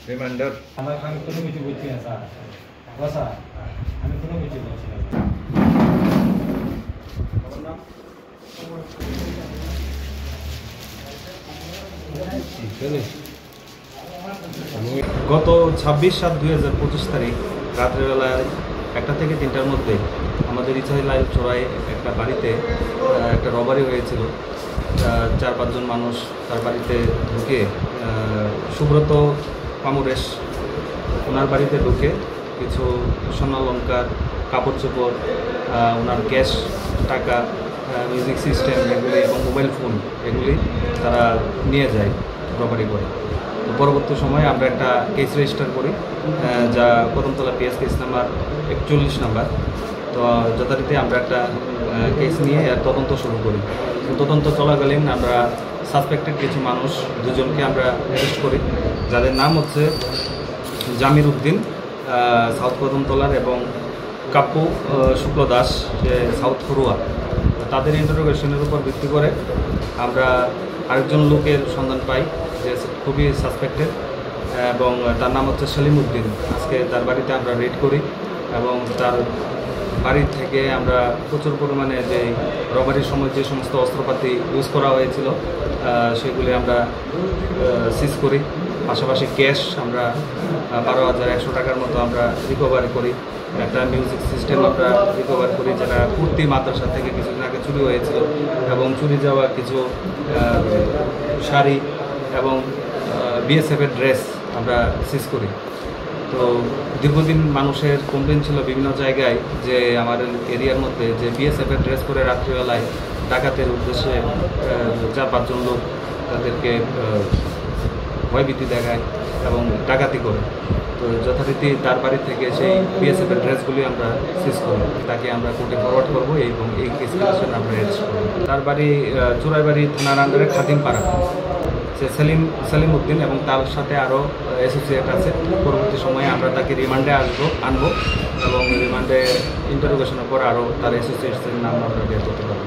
Reminder আমি কোনো কিছু বলছি না স্যার। স্যার আমি কোনো কিছু বলছি না। গত 26/7/2025 তারিখ রাত্রেবেলায় 1টা থেকে 3টার মধ্যে আমাদের ইছাইল চড়াই একটা বাড়িতে একটা রবারি হয়েছিল। 4-5 জন মানুষ তার বাড়িতে ঢুকে সুব্রত পামুরেশ ওনার বাড়িতে ঢুকে কিছু স্বর্ণালঙ্কার, কাপড় চোপড়, ওনার ক্যাশ টাকা, মিউজিক সিস্টেম এগুলি এবং মোবাইল ফোন এগুলি তারা নিয়ে যায় রবারি করে। তো পরবর্তী সময়ে আমরা একটা কেস রেজিস্টার করি, যা Kadamtala PS case number 41 number. তো যথারীতি আমরা একটা কেস নিয়ে তদন্ত শুরু করি। তদন্ত চলাকালীন আমরা সাসপেক্টেড কিছু মানুষ 2 জনকে আমরা অ্যারেস্ট করি, যাদের নাম হচ্ছে জামির উদ্দিন সাউথ কদমতলার এবং কাপ্পু শুক্ল দাস সাউথ ফরুয়া। তাদের ইন্টারোগেশনের উপর ভিত্তি করে আমরা আরেকজন লোকের সন্ধান পাই যে খুবই সাসপেক্টেড এবং তার নাম হচ্ছে সেলিম উদ্দিন। আজকে তার বাড়িতে আমরা রেড করি এবং তার বাড়ি থেকে আমরা প্রচুর পরিমাণে যে রবারির সময় যে সমস্ত অস্ত্রপাতি ইউজ করা হয়েছিল সেগুলি আমরা সিজ করি। পাশাপাশি ক্যাশ আমরা 12,100 টাকার মতো আমরা রিকভারি করি। একটা মিউজিক সিস্টেম আমরা রিকভার করি, যেটা কুর্তি মাদ্রাসা থেকে কিছুদিন আগে চুরি হয়েছিল, এবং চুরি যাওয়া কিছু শাড়ি এবং BSF-এর ড্রেস আমরা সিজ করি। তো দীর্ঘদিন মানুষের কমপ্লেন ছিল বিভিন্ন জায়গায় যে আমাদের এরিয়ার মধ্যে যে BSF-এর ড্রেস পরে রাত্রিবেলায় ডাকাতের উদ্দেশ্যে 4-5 জন লোক তাদেরকে ভয়ভীতি দেখায় এবং ডাকাতি করে। তো যথারীতি তার বাড়ি থেকে সেই BSF-এর ড্রেসগুলি আমরা সিজ করি, তাকে আমরা কোর্টে ফরওয়ার্ড করবো এবং এই কেস আমরা অ্যারেস্ট করবো। তার বাড়ি চুরাইবাড়ি থানার আন্ডারে খাদিমপাড়া। সে সেলিম উদ্দিন এবং তার সাথে আরও অ্যাসোসিয়েট আছে। পরবর্তী সময়ে আমরা তাকে রিমান্ডে আনবো এবং রিমান্ডে ইন্টারোগেশনের পর আরও তার অ্যাসোসিয়েটসের নাম আমরা বের করতে পারবো।